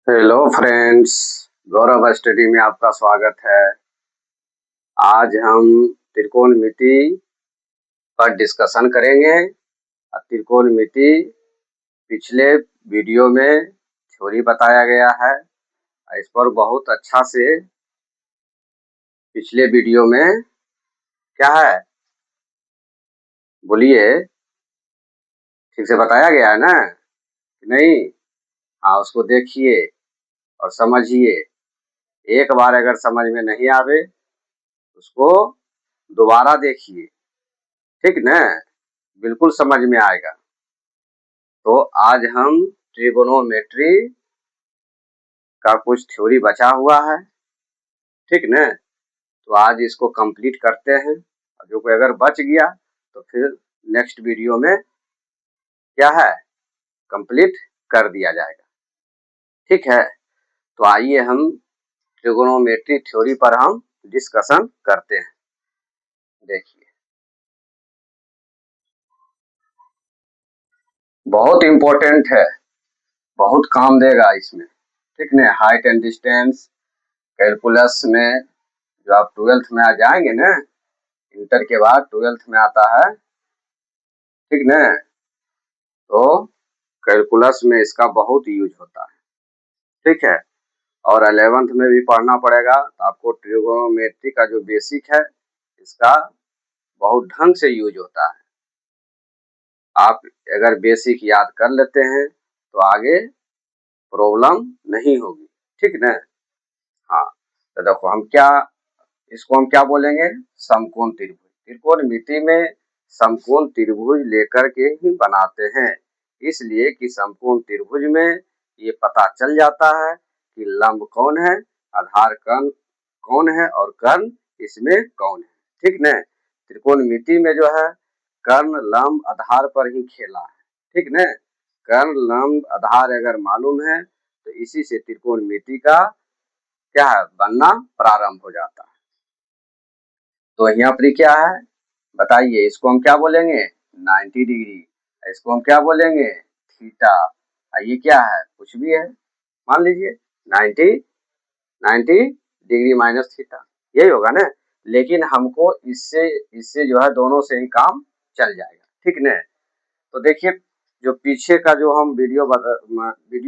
Hello friends, गौरव study में आपका स्वागत है। आज हम त्रिकोणमिति पर डिस्कशन करेंगे। त्रिकोणमिति पिछले वीडियो में थ्योरी बताया गया है। इस पर बहुत अच्छा से पिछले वीडियो में क्या है बोलिए, ठीक से बताया गया है ना कि नहीं? हाँ, उसको देखिए और समझिए। एक बार अगर समझ में नहीं आवे उसको दोबारा देखिए, ठीक ना? बिल्कुल समझ में आएगा। तो आज हम ट्रिगोनोमेट्री का कुछ थ्योरी बचा हुआ है, ठीक ना? तो आज इसको कंप्लीट करते हैं। जो कोई अगर बच गया तो फिर नेक्स्ट वीडियो में क्या है, कंप्लीट कर दिया जाएगा, ठीक है? तो आइए हम ट्रिगोनोमेट्री थ्योरी पर हम डिस्कशन करते हैं। देखिए, बहुत इम्पोर्टेंट है, बहुत काम देगा इसमें, ठीक ना? हाइट एंड डिस्टेंस कैलकुलस में जो आप 12th में आ जाएंगे ना, इंटर के बाद 12th में आता है, ठीक ना? तो कैलकुलस में इसका बहुत यूज होता है, ठीक है? और 11th में भी पढ़ना पड़ेगा। तो आपको ट्रिगोनोमेट्री का जो बेसिक है इसका बहुत ढंग से यूज होता है। आप अगर बेसिक याद कर लेते हैं तो आगे प्रॉब्लम नहीं होगी, ठीक ना? हाँ, तो देखो इसको हम क्या बोलेंगे, समकोण त्रिभुज। त्रिकोणमिति में समकोण त्रिभुज लेकर के ही बनाते हैं, इसलिए कि समकोण त्रिभुज में ये पता चल जाता है कि लंब कौन है, आधार कर्ण कौन है और कर्ण इसमें कौन है, ठीक ना? त्रिकोणमिति में जो है कर्ण लंब आधार पर ही खेला है, ठीक ना? कर्ण लंब आधार अगर मालूम है तो इसी से त्रिकोणमिति का क्या है, बनना प्रारंभ हो जाता है। तो यहाँ पर क्या है बताइए, इसको हम क्या बोलेंगे, 90 डिग्री। इसको हम क्या बोलेंगे, थीटा। ये क्या है, कुछ भी है, मान लीजिए 90 90 डिग्री माइनस थीटा, यही होगा ना? लेकिन हमको इससे इससे जो है दोनों से ही काम चल जाएगा, ठीक ना? तो देखिए, जो पीछे का जो हम वीडियो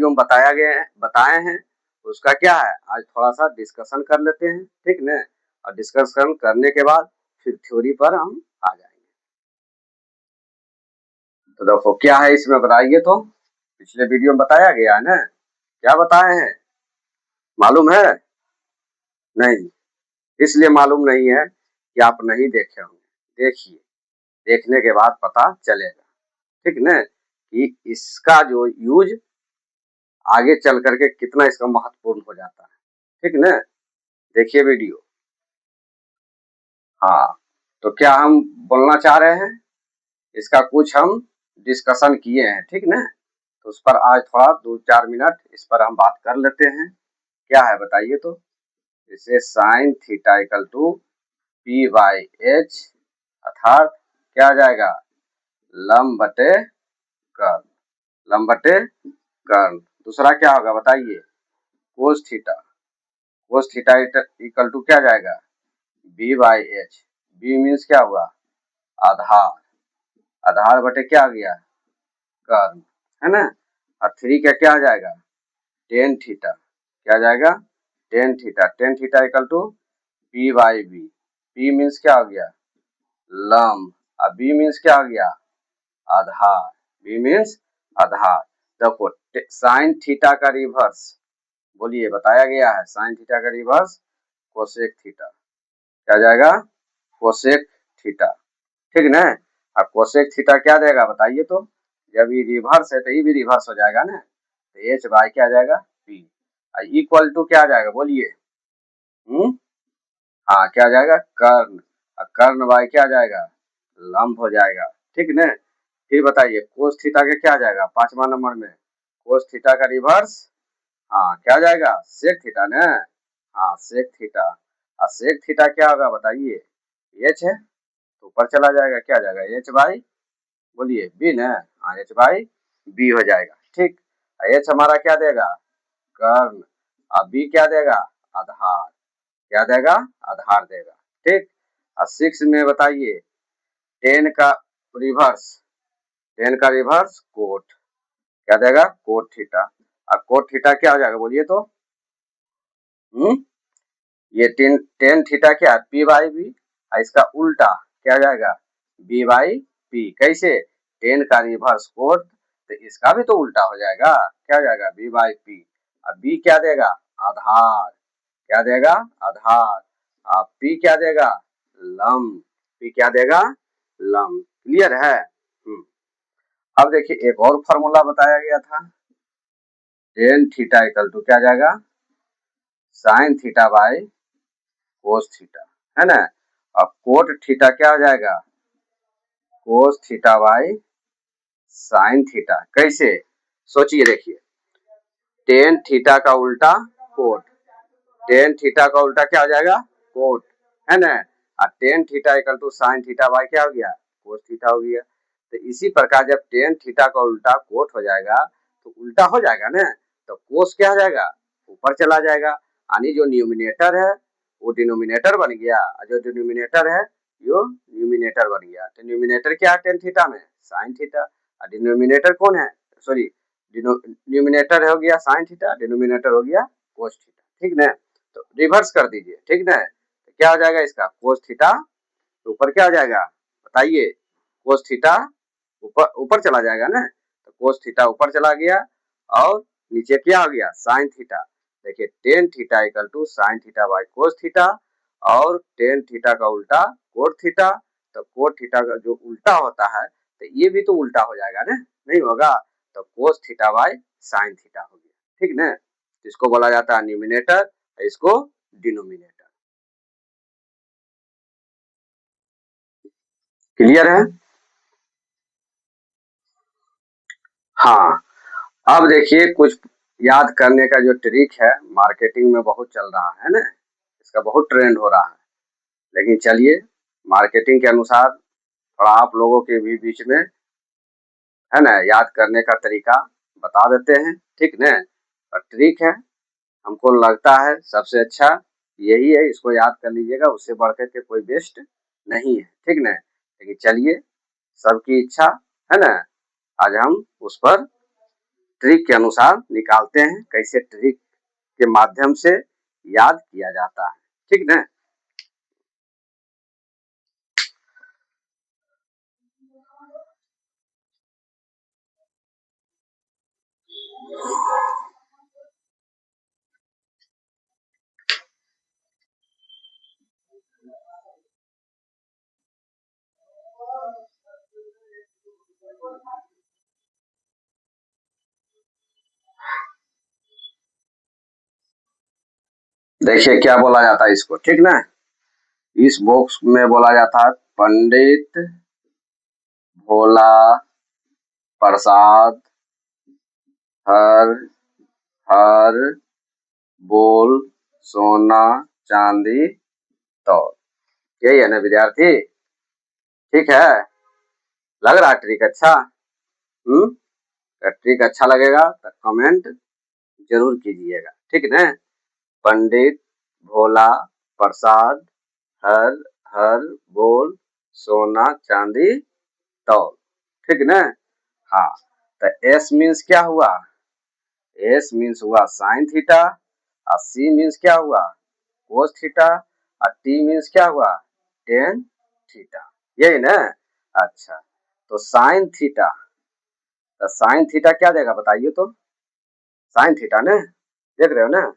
में बताए हैं उसका क्या है, आज थोड़ा सा डिस्कशन कर लेते हैं, ठीक ना? और डिस्कशन करने के बाद फिर थ्योरी पर हम आ जाएंगे। तो देखो क्या है इसमें बताइए, तो पिछले वीडियो में बताया गया है ना, क्या बताए हैं मालूम है? नहीं, इसलिए मालूम नहीं है कि आप नहीं देखे होंगे। देखिए, देखने के बाद पता चलेगा, ठीक ना, कि इसका जो यूज आगे चल करके कितना इसका महत्वपूर्ण हो जाता है, ठीक ना? देखिए वीडियो। हाँ, तो क्या हम बोलना चाह रहे हैं, इसका कुछ हम डिस्कशन किए हैं, ठीक ना? तो उस पर आज थोड़ा 2-4 मिनट इस पर हम बात कर लेते हैं। क्या है बताइए, तो जैसे sine theta equal to P by H, अर्थात क्या आ जाएगा, लंब बटे कर्ण, लंब बटे कर्ण। दूसरा क्या होगा बताइए, cos theta, cos theta equal to क्या जाएगा, B by H. B means क्या हुआ, आधार, आधार बटे क्या आ गया, कर्ण, है ना? और 3 का क्या आ जाएगा, टेन थीटा, क्या आ जाएगा, tan theta. Tan theta equal to P by B. P means क्या हो गया, लंब, और बी मीन्स क्या हो गया, आधार। बी मीन्स आधार। देखो, साइन थीटा का रिवर्स, बोलिए, बताया गया है साइन थीटा का रिवर्स कोसेक थीटा, क्या जाएगा, कोसेक थीटा, ठीक ना? अब कोसेक थीटा क्या देगा बताइए, तो जब ये रिवर्स है तो ये भी रिवर्स हो जाएगा ना, तो एच बाई क्या जाएगा, पी। इक्वल टू क्या जाएगा बोलिए, हाँ, क्या जाएगा, कर्ण। कर्ण बाई क्या जाएगा, लंब हो जाएगा, ठीक ना? फिर बताइए कोस थीटा के क्या जाएगा 5वां नंबर में, कोस थीटा का रिवर्स, हाँ, क्या जाएगा, सेक थीटा ना? हाँ, सेक थीटा। और सेक थीटा क्या होगा बताइए, एच है तो ऊपर चला जाएगा, क्या जाएगा, एच बाई, बोलिए, बी ना? हाँ, एच बाई बी हो जाएगा, ठीक। एच हमारा क्या देगा, कर्ण, अब बी क्या देगा, आधार, क्या देगा, आधार देगा, ठीक। और 6 में बताइए, 10 का रिवर्स, 10 का रिवर्स कोट, क्या देगा, कोट थीटा। अब कोट थीटा क्या हो जाएगा बोलिए तो, ये 10 थीटा क्या है, पी बाई बी, इसका उल्टा क्या जाएगा, बी बाई पी। कैसे, 10 का रिवर्स कोट, तो इसका भी तो उल्टा हो जाएगा, क्या हो जाएगा, बी बाई पी। अब बी क्या देगा, आधार, क्या देगा, आधार। अब पी क्या देगा, लंब, पी क्या देगा, लंब। क्लियर है। अब देखिए एक और फॉर्मूला बताया गया था, टेन थीटा इक्वल टू क्या जाएगा, sine theta by cos theta, है ना। अब कोट थीटा क्या हो जाएगा, cos theta by sine theta. कैसे, सोचिए, देखिए, टेन थीटा का उल्टा कोट, टेन थीटा का उल्टा क्या हो जाएगा, कोट, है ना। और tan theta equal to sine theta by क्या हो गया, कोस थीटा हो गया। तो इसी प्रकार जब टेन थीटा का उल्टा कोट हो जाएगा तो उल्टा हो जाएगा ना, तो कोस क्या हो जाएगा, ऊपर चला जाएगा, यानी जो न्यूमिनेटर है वो डिनोमिनेटर बन गया, और जो डिनोमिनेटर है वो न्यूमिनेटर बन गया। तो न्यूमिनेटर क्या है टेन थीटा में, साइन थीटा, और डिनोमिनेटर कौन है, सॉरी, न्यूमिनेटर हो गया साइन थीटा, डिनोमिनेटर हो गया कोस थीटा, ठीक ना। तो रिवर्स कर दीजिए, ठीक ना, तो क्या हो जाएगा इसका, कोस थीटा, ऊपर क्या हो जाएगा बताइए, कोस थीटा ऊपर ऊपर चला जाएगा ना, तो कोस थीटा ऊपर चला गया, और नीचे क्या हो गया, साइन थीटा। देखिए tan theta equal to sine theta by cos theta, और टेन थीटा का उल्टा कोट थीटा। तो कोट थीटा का जो उल्टा होता है तो ये भी तो उल्टा हो जाएगा ना, नहीं होगा, तो cos theta by sine theta हो गया, ठीक ना। इसको बोला जाता है न्यूमिनेटर, इसको डिनोमिनेटर। क्लियर है। हाँ, अब देखिए कुछ याद करने का जो ट्रिक है, मार्केटिंग में बहुत चल रहा है ना, इसका बहुत ट्रेंड हो रहा है। लेकिन चलिए, मार्केटिंग के अनुसार थोड़ा आप लोगों के भी बीच में, है ना, याद करने का तरीका बता देते हैं, ठीक ना। और ट्रिक है, हमको लगता है सबसे अच्छा यही है, इसको याद कर लीजिएगा, उससे बढ़कर के कोई बेस्ट नहीं है, ठीक ना। लेकिन चलिए, सबकी इच्छा, है ना, आज हम उस पर ट्रिक के अनुसार निकालते हैं, कैसे ट्रिक के माध्यम से याद किया जाता है, ठीक ना। देखिए क्या बोला जाता है इसको, ठीक ना, इस बॉक्स में बोला जाता है पंडित भोला प्रसाद हर हर बोल सोना चांदी तौल। यही है ना विद्यार्थी, ठीक है, लग रहा है ट्रिक अच्छा। ट्रिक अच्छा लगेगा तो कमेंट जरूर कीजिएगा, ठीक ना। पंडित भोला प्रसाद हर हर बोल सोना चांदी तौल, ठीक ना। हाँ, तो एस मीन्स क्या हुआ, एस मीन्स हुआ साइन थीटा, और सी मीन्स क्या हुआ, कोस थीटा, और टी मीन्स क्या हुआ, टेन थीटा, यही ना। अच्छा, तो साइन थीटा, तो साइन थीटा क्या देगा बताइए तो, साइन थीटा ना, देख रहे हो ना,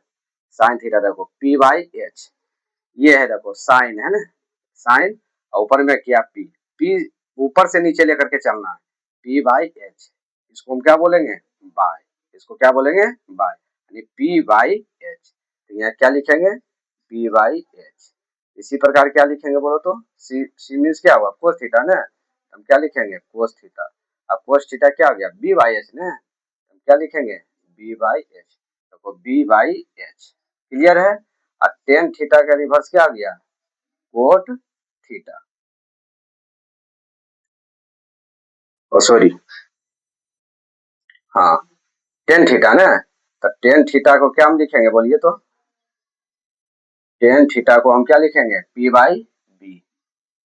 साइन थीटा देखो पी बाई एच, ये है देखो साइन, है ना, साइन, और ऊपर में किया पी, पी ऊपर से नीचे लेकर के चलना है, पी बाई एच, इसको हम क्या बोलेंगे, बाय, इसको क्या बोलेंगे, बाय, यानी पी बाई एच। तो यहाँ क्या लिखेंगे, पी बाई एच। इसी प्रकार क्या लिखेंगे बोलो तो, सी, सी मीन्स क्या हुआ, कोस थीटा ना, हम क्या लिखेंगे, कोस थीटा। अब कोस थीटा क्या हो गया, बी बाई एच ना, हम क्या लिखेंगे, बी बाई एच, देखो बी बाई एच। क्लियर है। और टेन थीटा का रिवर्स क्या आ गया, कोट थीटा, सॉरी, हाँ, टेन थीटा ना, तो टेन थीटा को क्या हम लिखेंगे बोलिए तो, टेन थीटा को हम क्या लिखेंगे, पी बाई बी,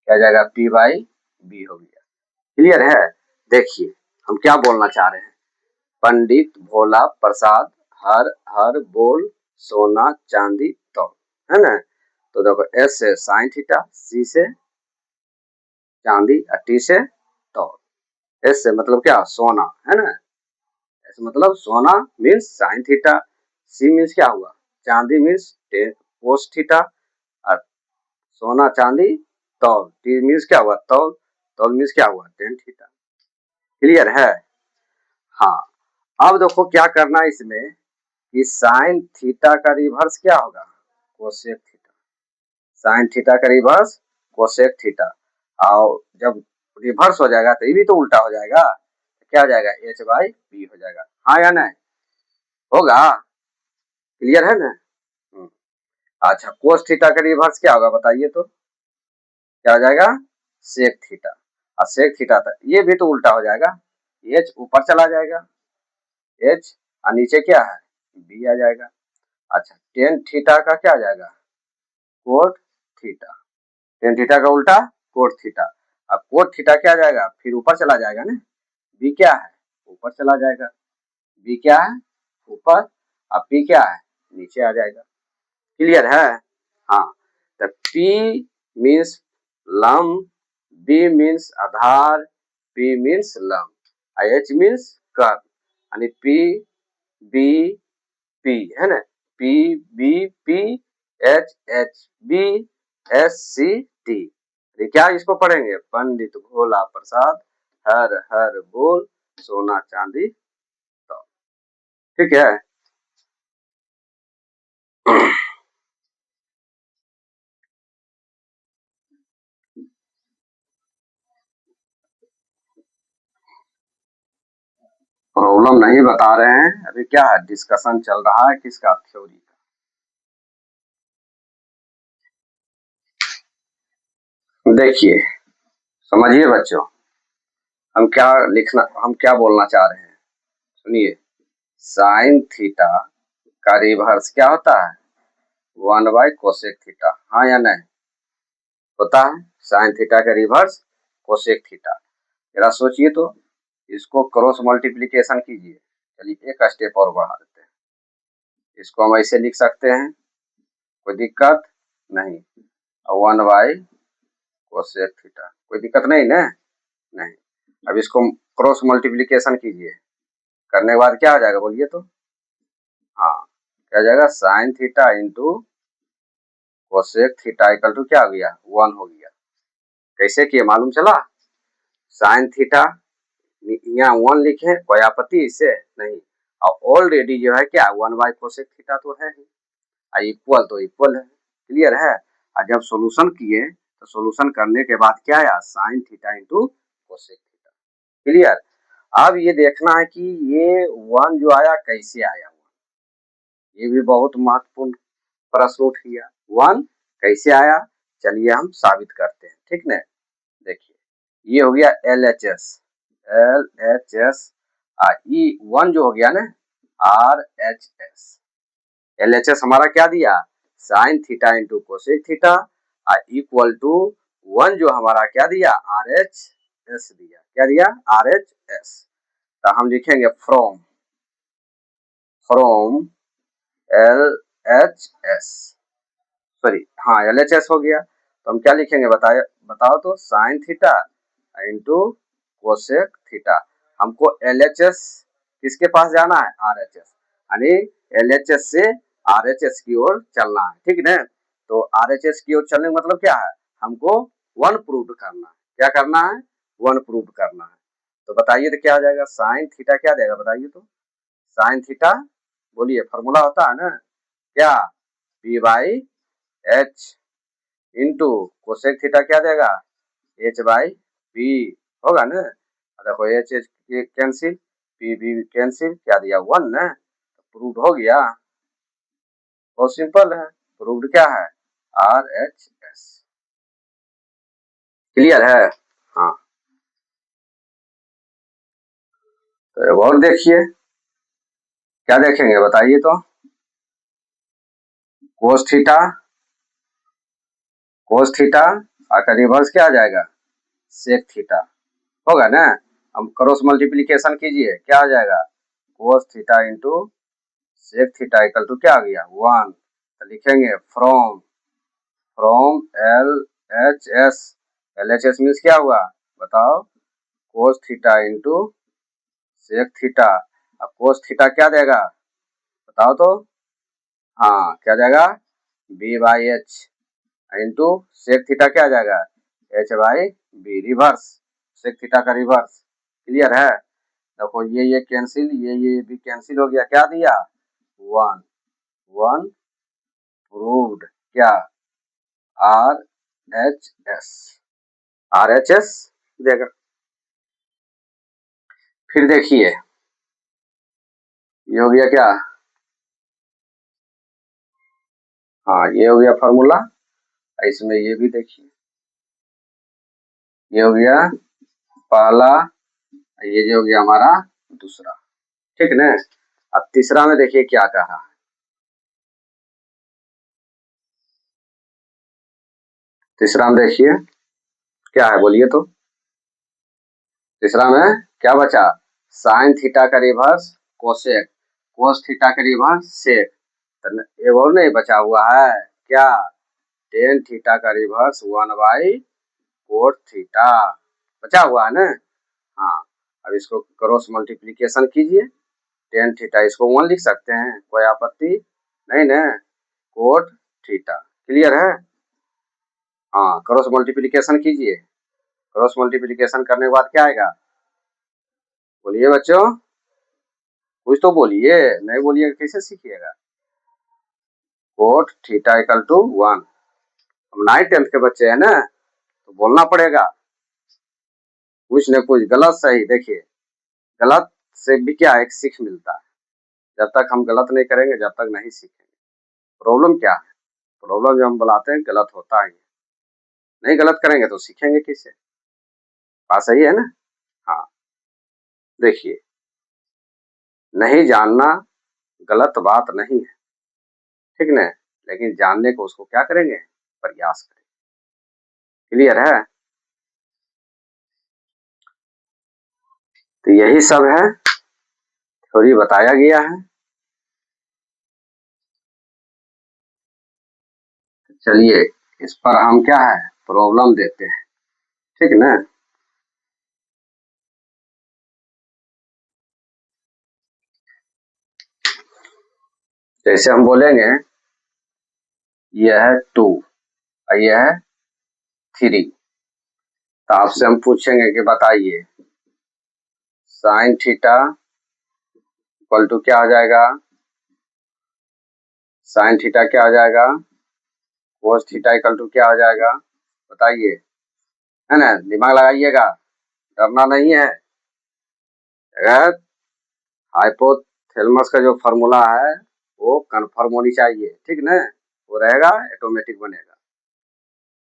क्या जाएगा, पी बाई बी हो गया। क्लियर है। देखिए हम क्या बोलना चाह रहे हैं, पंडित भोला प्रसाद हर हर बोल सोना चांदी तो, है ना। तो देखो एस से साइन थीटा, सी से चांदी और टी से तो। एस से मतलब क्या, सोना, है ना। एस मतलब सोना means sine theta, C means क्या हुआ, चांदी मीन्स कोस थीटा, और सोना चांदी तौल, टी मीन्स क्या हुआ, तौल, तौल मीन्स क्या हुआ, टेन थीटा। क्लियर है। हाँ, अब देखो क्या करना है इसमें कि साइन थीटा का रिवर्स क्या होगा, कोसेक थीटा। साइन थीटा का रिवर्स कोसेक थीटा, और जब रिवर्स हो जाएगा तो ये भी तो उल्टा हो जाएगा, तो क्या हो जाएगा, एच बाई बी हो जाएगा। हाँ या नहीं, होगा। क्लियर है ना। अच्छा, कोस थीटा का रिवर्स क्या होगा बताइए तो, क्या हो जाएगा, सेक थीटा। और सेक थीटा था ये भी तो उल्टा हो जाएगा, एच ऊपर चला जाएगा, एच और नीचे क्या है, बी आ जाएगा। अच्छा, टेन थीटा का क्या आ जाएगा, कोट थीटा, टेन थीटा का उल्टा कोट थीटा। अब कोट थीटा क्या आ जाएगा, फिर ऊपर चला जाएगा ना, बी क्या है, ऊपर चला जाएगा, बी क्या है, ऊपर, अब पी क्या है, नीचे आ जाएगा। क्लियर है। हाँ, तो पी मीन्स लम, बी मीन्स आधार, पी मीन्स लम, एच मीन्स कर्व, यानी पी बी पी, है ना, P B P, H H B, S C T. क्या इसको पढ़ेंगे, पंडित भोला प्रसाद हर हर बोल सोना चांदी तो। ठीक है। प्रॉब्लम नहीं बता रहे हैं, अभी क्या है, डिस्कशन चल रहा है किसका, थ्योरी का। देखिए समझिए बच्चों, हम क्या बोलना चाह रहे हैं, सुनिए। साइन थीटा का रिवर्स क्या होता है, 1 बाई कोसेक थीटा, हाँ या नहीं, होता है। साइन थीटा का रिवर्स कोसेक थीटा। जरा सोचिए तो, इसको क्रॉस मल्टीप्लीकेशन कीजिए। चलिए एक स्टेप और बढ़ा देते हैं, इसको हम ऐसे लिख सकते हैं, कोई दिक्कत नहीं। 1 बाई कोसेक थीटा, कोई दिक्कत नहीं ना, नहीं। अब इसको क्रॉस मल्टीप्लीकेशन कीजिए, करने के बाद क्या हो जाएगा बोलिए तो, हाँ, क्या हो जाएगा, sine theta into cosec theta equal to क्या हो गया, 1 हो गया। कैसे किए मालूम चला, साइन थीटा यहाँ 1 लिखे, कोई आपत्ति इससे नहीं, और ऑलरेडी जो है क्या 1 बाई कोसेक थीटा तो है ही, इक्वल तो इक्वल है। क्लियर है। और जब सॉल्यूशन किए तो सॉल्यूशन करने के बाद क्या आया, sign theta into cosec theta. Clear. अब ये देखना है कि ये 1 जो आया कैसे आया, ये भी बहुत महत्वपूर्ण प्रश्न उठ गया, 1 कैसे आया, चलिए हम साबित करते हैं, ठीक ना। देखिए ये हो गया L H S, L H S, E 1 जो हो गया ना, R H S. L H S हमारा क्या दिया, sine theta into cosec theta, equal to 1 जो हमारा क्या दिया, आर एच एस दिया, क्या दिया, आर एच एस। तो हम लिखेंगे from, from L H S, sorry हाँ एल एच एस हो गया, तो हम क्या लिखेंगे बताओ तो, sign theta into cosec theta. हमको एल एच एस किसके पास जाना है, आर एच एस, यानी एल एच एस से आर एच एस की ओर चलना है, ठीक है। तो आर एच एस की ओर चलने का मतलब क्या है, हमको 1 प्रूव करना है, क्या करना है, 1 प्रूव करना है। तो बताइए तो क्या आ जाएगा, साइन थीटा क्या देगा बताइए तो, साइन थीटा, बोलिए फॉर्मूला होता है ना, क्या, P by H into cosec theta क्या देगा, एच बाई बी, होगा ना। देखो H H cancel, P B cancel, क्या दिया 1 ना, प्रूव हो गया, बहुत सिंपल है, प्रूव्ड क्या है, आर एच एस। क्लियर है। हाँ, तो और देखिए क्या देखेंगे बताइए तो। कोस थीटा, कोस थीटा का रिवर्स क्या आ जाएगा, सेक थीटा, होगा ना। अब क्रॉस मल्टीप्लीकेशन कीजिए, क्या आ जाएगा, cos theta into sec theta equal to क्या आ गया 1। तो लिखेंगे from, from L H S, L H S means क्या हुआ बताओ, cos theta into sec theta. अब कोस थीटा क्या देगा बताओ तो, हाँ क्या जाएगा B by H into sec theta क्या आ जाएगा H by B, reverse, sec theta का रिवर्स। क्लियर है। देखो ये कैंसिल, ये भी कैंसिल हो गया, क्या दिया 1, 1 प्रूव्ड क्या are H S, are H S देगा। फिर देखिए ये हो गया क्या, हाँ ये हो गया फॉर्मूला। इसमें ये भी देखिए, ये हो गया पहला, ये जो हो गया हमारा दूसरा, ठीक ना। अब तीसरा में देखिए क्या कहा, तीसरा में देखिए क्या है बोलिए तो। तीसरा में क्या बचा, साइन थीटा का रिवर्स कोसेक, कोस थीटा का रिवर्स सेक, तो एक और नहीं बचा हुआ है क्या, टेन थीटा का रिवर्स 1 बाई कोट थीटा, बचा हुआ है ना। हाँ अब इसको क्रॉस मल्टीप्लीकेशन कीजिए, टेन थीटा इसको 1 लिख सकते हैं, कोई आपत्ति नहीं ना, कोट थीटा। क्लियर है। हाँ क्रॉस मल्टीप्लीकेशन कीजिए, क्रॉस मल्टीप्लीकेशन करने के बाद क्या आएगा, बोलिए बच्चों, कुछ तो बोलिए, नहीं बोलिएगा कैसे सीखिएगा। कोट थीटा इक्वल टू 1, हम 9th-10th के बच्चे हैं ना, तो बोलना पड़ेगा कुछ न कुछ, गलत सही। देखिए गलत से भी क्या एक सीख मिलता है, जब तक हम गलत नहीं करेंगे जब तक नहीं सीखेंगे। प्रॉब्लम क्या है, प्रॉब्लम जो हम बुलाते हैं गलत होता ही है, नहीं गलत करेंगे तो सीखेंगे किससे, बात सही है ना। हाँ देखिए, नहीं जानना गलत बात नहीं है, ठीक ना, लेकिन जानने को उसको क्या करेंगे, प्रयास करेंगे। क्लियर है। तो यही सब है, थ्योरी बताया गया है। चलिए इस पर हम क्या है प्रॉब्लम देते हैं, ठीक ना। जैसे हम बोलेंगे यह है 2 और यह है 3, तो आपसे हम पूछेंगे कि बताइए साइन थीटा इक्वल टू क्या आ जाएगा, साइन थीटा क्या आ जाएगा, कोस थीटा इक्वल टू क्या आ जाएगा बताइए, है ना, दिमाग लगाइएगा, डरना नहीं है। अगर हाइपोथैलेमस का जो फॉर्मूला है वो कन्फर्म होनी चाहिए, ठीक ना, वो रहेगा ऑटोमेटिक बनेगा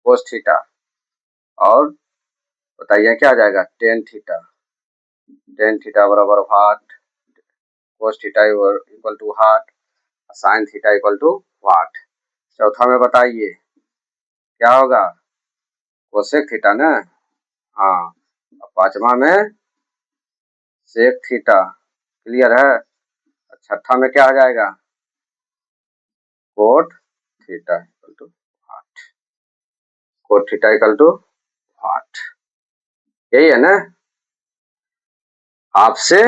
कोस थीटा, और बताइए क्या आ जाएगा टेन थीटा, टेन थीटा बराबर what, cos theta equal to what, sine theta equal to what. चौथा में बताइए क्या होगा, कोसेक थीटा ना, हाँ। पांचवा में सेक थीटा, क्लियर है। छठा में क्या आ जाएगा, cot theta equal to what, cot theta equal to what, यही है ना। आपसे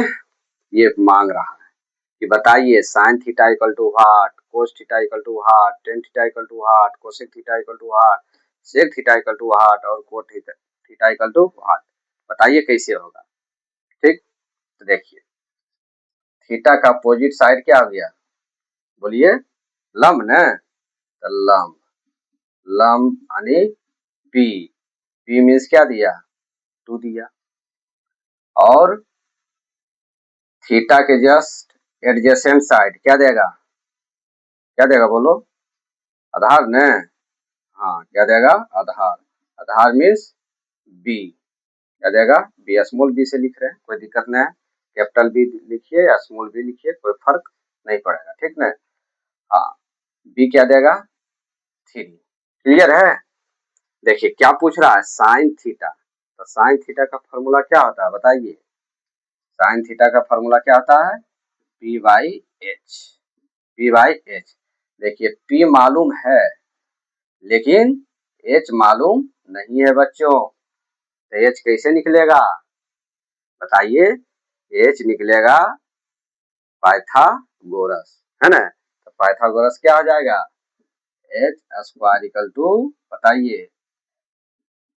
ये मांग रहा है कि बताइए sine theta equal to what, cos theta equal to what, tan theta equal to what, cosec theta equal to what, sec theta equal to what और cot theta equal to what, बताइए कैसे होगा। ठीक, तो देखिए थीटा का opposite side क्या हो गया बोलिए, लंब न, तो लंब, लंब यानी पी, पी मीन्स क्या दिया 2 दिया, और थीटा के जस्ट एडजेसेंट साइड क्या देगा, क्या देगा बोलो, आधार न, हाँ क्या देगा आधार, आधार मीन्स बी, क्या देगा बी, स्मॉल बी से लिख रहे हैं कोई दिक्कत नहीं है, कैपिटल बी लिखिए या स्मॉल बी लिखिए कोई फर्क नहीं पड़ेगा, ठीक ना। हाँ, बी क्या देगा 3। क्लियर है। देखिए क्या पूछ रहा है, साइन थीटा। तो साइन थीटा का फॉर्मूला क्या होता है बताइए। साइन थीटा का फॉर्मूला क्या होता है, P by H. P by H. देखिए पी मालूम है लेकिन एच मालूम नहीं है बच्चों, तो एच कैसे निकलेगा बताइए। एच निकलेगा पाइथागोरस, है ना। तो पाइथागोरस क्या हो जाएगा, एच स्क्वायर इक्वल टू, बताइए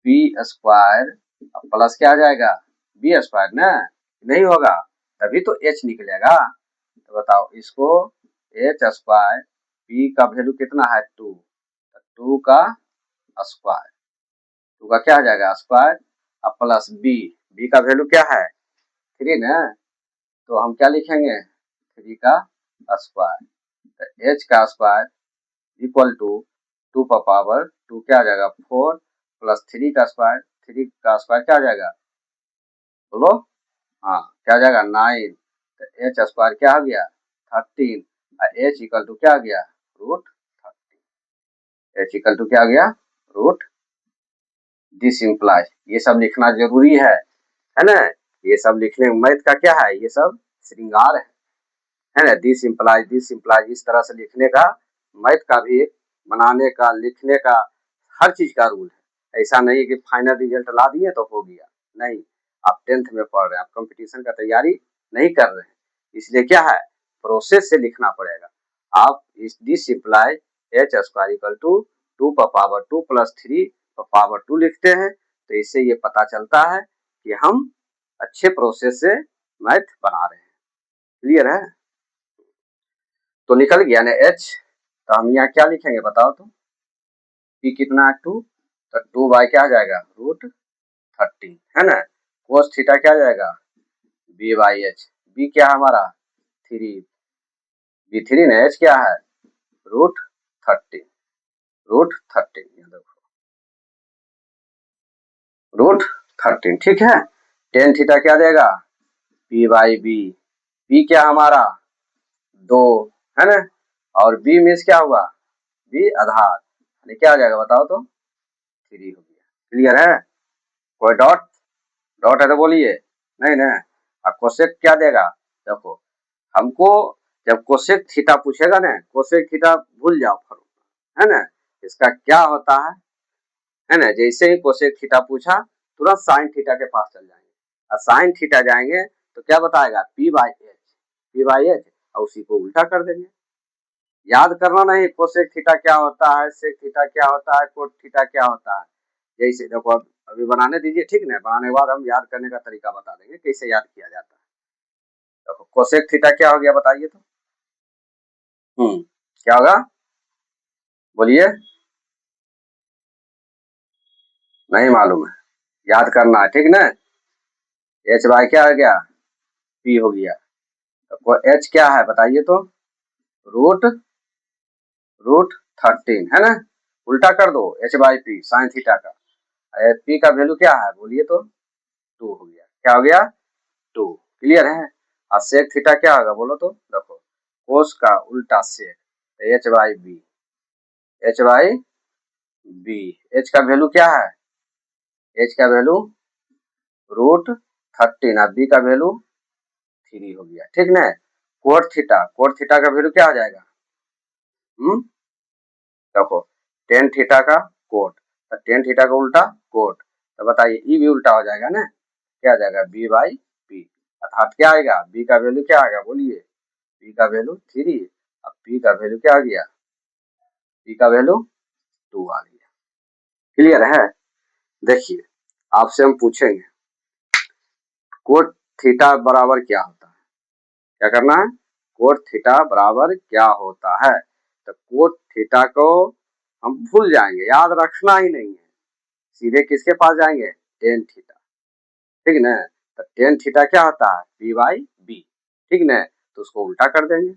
बी स्क्वायर प्लस क्या आ जाएगा बी स्क्वायर ना, नहीं होगा तभी तो एच निकलेगा। तो बताओ इसको, एच स्क्वायर, बी का वैल्यू कितना है 2, 2 का स्क्वायर, 2 का क्या आ जाएगा स्क्वायर, अब प्लस बी, बी का वैल्यू क्या है 3 ना, तो हम क्या लिखेंगे 3 का स्क्वायर, तो एच का स्क्वायर इक्वल टू 2 का पावर 2 क्या आ जाएगा 4 प्लस 3 का स्क्वायर, 3 का स्क्वायर क्या आ जाएगा बोलो, हाँ क्या आ जाएगा 9। तो एच स्क्वायर क्या आ गया 13, एच इक्वल टू क्या आ गया √13। एच इक्वल टू क्या आ गया रूट, दिस इम्प्लाइज, ये सब लिखना जरूरी है ना। ये सब लिखने में मैथ का क्या है, ये सब श्रृंगार है ना। दिस इम्प्लाइज इस तरह से लिखने का, मैथ का भी बनाने का लिखने का हर चीज का रूल है। ऐसा नहीं कि फाइनल रिजल्ट ला दिए तो हो गया, नहीं। आप 10th में पढ़ रहे हैं, आप कंपटीशन का तैयारी नहीं कर रहे हैं, इसलिए क्या है प्रोसेस से लिखना पड़ेगा। आप इस this implies H square equal to 2 पर पावर 2 प्लस 3 पर पावर 2 लिखते हैं, तो इससे ये पता चलता है कि हम अच्छे प्रोसेस से मैथ बना रहे हैं। क्लियर है। तो निकल गया ना एच, तो हम यहाँ क्या लिखेंगे बताओ तो, पी कितना है 2, तो 2 बाई क्या आ जाएगा √13, है ना। कोस थीटा क्या आ जाएगा बी बाई एच, बी क्या है हमारा 3, बी 3 ना, एच क्या है √13, √13 देखो √13, ठीक है। टेन थीटा क्या देगा पी बाई बी, बी क्या हमारा 2, है ना, और बी मीन्स क्या हुआ बी आधार, क्या आ जाएगा बताओ तो 3 हो गया। क्लियर है। कोई डॉट, डॉट है तो बोलिए, नहीं ना। अब कोसेक क्या देगा, देखो हमको जब कोसेक थीटा पूछेगा ना, कोसेक थीटा भूल जाओ फॉर्मूला, है ना। इसका क्या होता है ना, जैसे ही कोसेक थीटा पूछा तुरंत साइन थीटा के पास चल जाएंगे, और साइन थीटा जाएंगे तो क्या बताएगा P by H, P by H, और उसी को उल्टा कर देंगे। याद करना नहीं कोसेक थीटा क्या होता है, सेक थीटा क्या होता है, कोट थीटा क्या होता है। जैसे देखो अभी बनाने दीजिए, ठीक ना, बनाने के बाद हम याद करने का तरीका बता देंगे कैसे याद किया जाता है। देखो कोसेक थीटा क्या हो गया बताइए तो, क्या होगा बोलिए, नहीं मालूम है, याद करना है, ठीक ना। एच बाई क्या हो गया पी हो गया, तो एच क्या है बताइए तो रूट रूट 13, है ना। उल्टा कर दो H by P sine theta का, पी का वैल्यू क्या है बोलिए तो 2 हो गया, क्या हो गया 2। क्लियर है। और सेक थीटा क्या होगा बोलो तो, देखो कोस का उल्टा sec, H by B, H by B, H का वैल्यू क्या है, एच का वैल्यू √13 और बी का वैल्यू 3 हो गया, ठीक ना। कोट थीटा, कोट थीटा का वैल्यू क्या हो जाएगा, देखो टेन थीटा का कोट, तो टेन थीटा का उल्टा कोट, तो बताइए ई भी उल्टा हो जाएगा ना, क्या आ जाएगा बी बाई पी, अर्थात क्या आएगा बी का वैल्यू क्या आएगा बोलिए, बी का वैल्यू 3, अब पी का वैल्यू क्या आ गया, पी का वैल्यू 2 आ गया। क्लियर है। देखिए आपसे हम पूछेंगे कोट थीटा बराबर क्या होता है, क्या करना है कोट थीटा बराबर क्या होता है। तो कोट थीटा को हम भूल जाएंगे, याद रखना ही नहीं है, सीधे किसके पास जाएंगे टेन थीटा, ठीक ना। तो टेन थीटा क्या होता है बी बाई बी, ठीक ना, तो उसको उल्टा कर देंगे,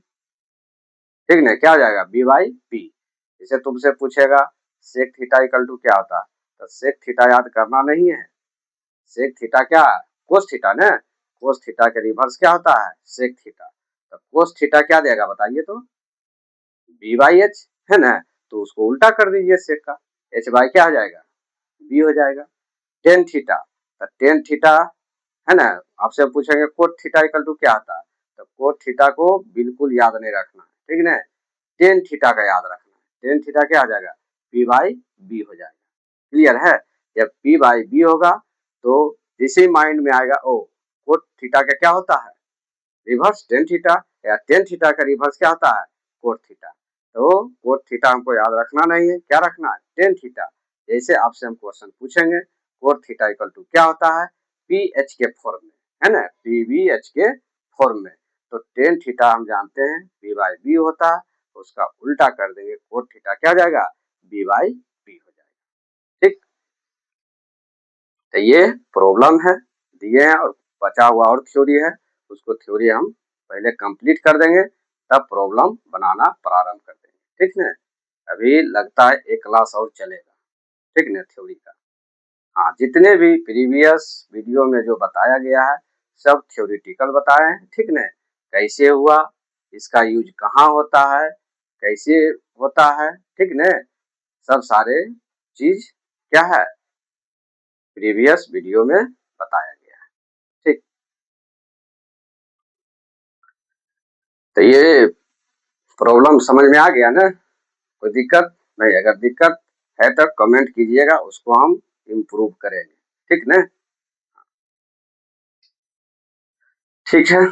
ठीक ना, क्या हो जाएगा बी बाई बी। जैसे तुमसे पूछेगा सेक थीटा इक्वल टू क्या होता है, तो सेक थीटा याद करना नहीं है, सेक थीटा क्या है कोस थीटा ना, कोस थीटा के रिवर्स क्या होता है सेक थीटा, तो तो कोस थीटा क्या देगा बताइए तो, बी बाई एच है ना, तो उसको उल्टा कर दीजिए सेक का, एच बाई क्या आ जाएगा, बी हो जाएगा। टेन थीटा, तो टेन थीटा है ना, आपसे पूछेंगे कोट थीटा इक्वल टू क्या आता है, तो कोट थीटा को बिल्कुल याद नहीं रखना है, ठीक ना, टेन थीटा का याद रखना है। टेन थीटा क्या आ जाएगा, पी बाई बी हो जाएगा। क्लियर है, जब पी बाई बी होगा तो इसी माइंड में आएगा, ओ कोट थीटा का क्या होता है, रिवर्स टेन थीटा, या टेन थीटा का रिवर्स क्या होता है, कोट थीटा। तो कोट थीटा हमको याद रखना नहीं है, क्या रखना है, टेन थीटा। जैसे आपसे हम क्वेश्चन पूछेंगे कोट थीटा इक्वल टू क्या होता है, पी एच के फॉर्म में, है ना, पी बी एच के फॉर्म में। तो टेन थीटा हम जानते हैं बी बाई बी होता है, तो उसका उल्टा कर देंगे, कोट थीटा क्या हो जाएगा, बी बाई बी हो जाएगा। ठीक, तो ये प्रॉब्लम है, दिए हैं और बचा हुआ और थ्योरी है, उसको थ्योरी हम पहले कंप्लीट कर देंगे, तब प्रॉब्लम बनाना प्रारंभ कर देंगे। ठीक है, अभी लगता है एक क्लास और चलेगा, ठीक ना, थ्योरी का। हाँ, जितने भी प्रीवियस वीडियो में जो बताया गया है सब थ्योरिटिकल बताए हैं, ठीक ना, कैसे हुआ, इसका यूज कहाँ होता है, कैसे होता है, ठीक ना, सब सारे चीज क्या है प्रीवियस वीडियो में बताया गया है। ठीक, तो ये प्रॉब्लम समझ में आ गया ना, कोई दिक्कत नहीं, अगर दिक्कत है तो कमेंट कीजिएगा, उसको हम इम्प्रूव करेंगे, ठीक ना। ठीक है।